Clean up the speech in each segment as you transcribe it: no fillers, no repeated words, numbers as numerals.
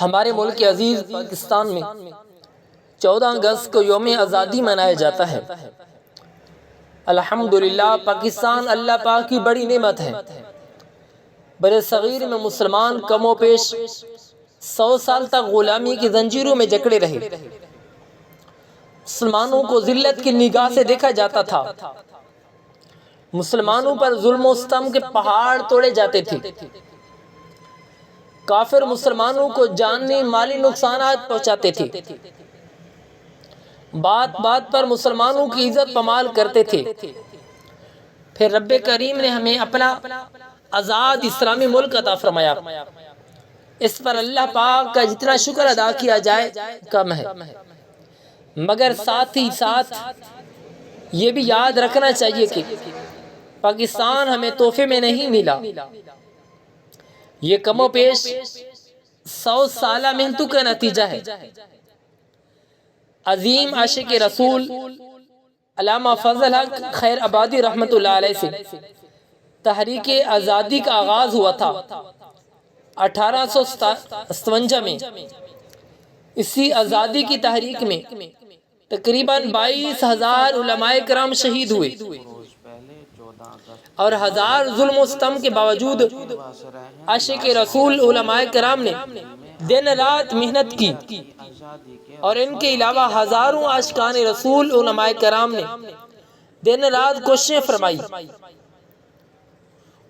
ہمارے ملک عزیز پاکستان میں 14 اگست کو یوم آزادی منایا جاتا ہے۔ الحمدللہ پاکستان اللہ پاک کی بڑی نعمت ہے۔ بر صغیر میں مسلمان کم و بیش 100 سال تک غلامی کی زنجیروں میں جکڑے رہے۔ مسلمانوں کو ذلت کی نگاہ سے دیکھا جاتا تھا۔ مسلمانوں پر ظلم و ستم کے پہاڑ توڑے جاتے تھے۔ کافر مسلمانوں کو جانی مالی نقصانات پہنچاتے تھے۔ بات بات پر مسلمانوں کی عزت پامال کرتے تھے۔ پھر رب کریم نے ہمیں اپنا آزاد اسلامی ملک عطا فرمایا۔ اس پر اللہ پاک کا جتنا شکر ادا کیا جائے کم ہے، مگر ساتھ ہی ساتھ یہ بھی یاد رکھنا چاہیے کہ پاکستان ہمیں تحفے میں نہیں ملا، یہ کم و بیش 100 سالہ محنتوں کا نتیجہ ہے۔ عظیم عاشق رسول علامہ فضل حق خیر آبادی رحمۃ اللہ علیہ سے تحریک آزادی کا آغاز ہوا تھا 1857 میں۔ اسی آزادی کی تحریک میں تقریباً 22,000 علماء کرام شہید ہوئے، اور ہزار ظلم و ستم کے باوجود عاشق رسول علماء کرام نے دن رات محنت کی، اور ان کے علاوہ ہزاروں عاشقان رسول علماء کرام نے دن رات کوششیں فرمائی،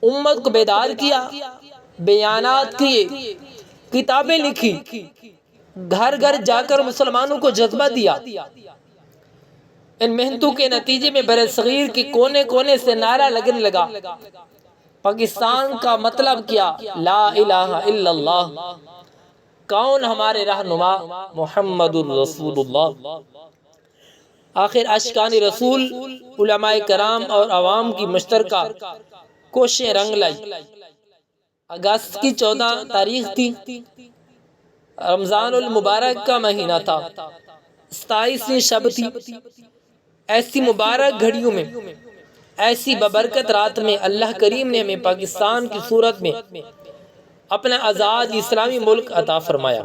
امت کو بیدار کیا، بیانات کیے، کتابیں لکھی، گھر گھر جا کر مسلمانوں کو جذبہ دیا۔ ان محنتوں کے نتیجے میں برصغیر کے کونے کونے سے نعرہ لگنے لگا، پاکستان کا مطلب کیا؟ لا الہ الا اللہ۔ کون ہمارے رہنما؟ محمد الرسول اللہ۔ آخر عاشقان رسول علماء کرام اور عوام کی مشترکہ کوششیں رنگ لائی۔ اگست کی 14 تاریخ تھی، رمضان المبارک کا مہینہ تھا، 27ویں شب تھی۔ ایسی مبارک گھڑیوں میں، ایسی ببرکت رات میں اللہ کریم نے ہمیں پاکستان کی صورت میں اپنا آزاد اسلامی ملک عطا فرمایا۔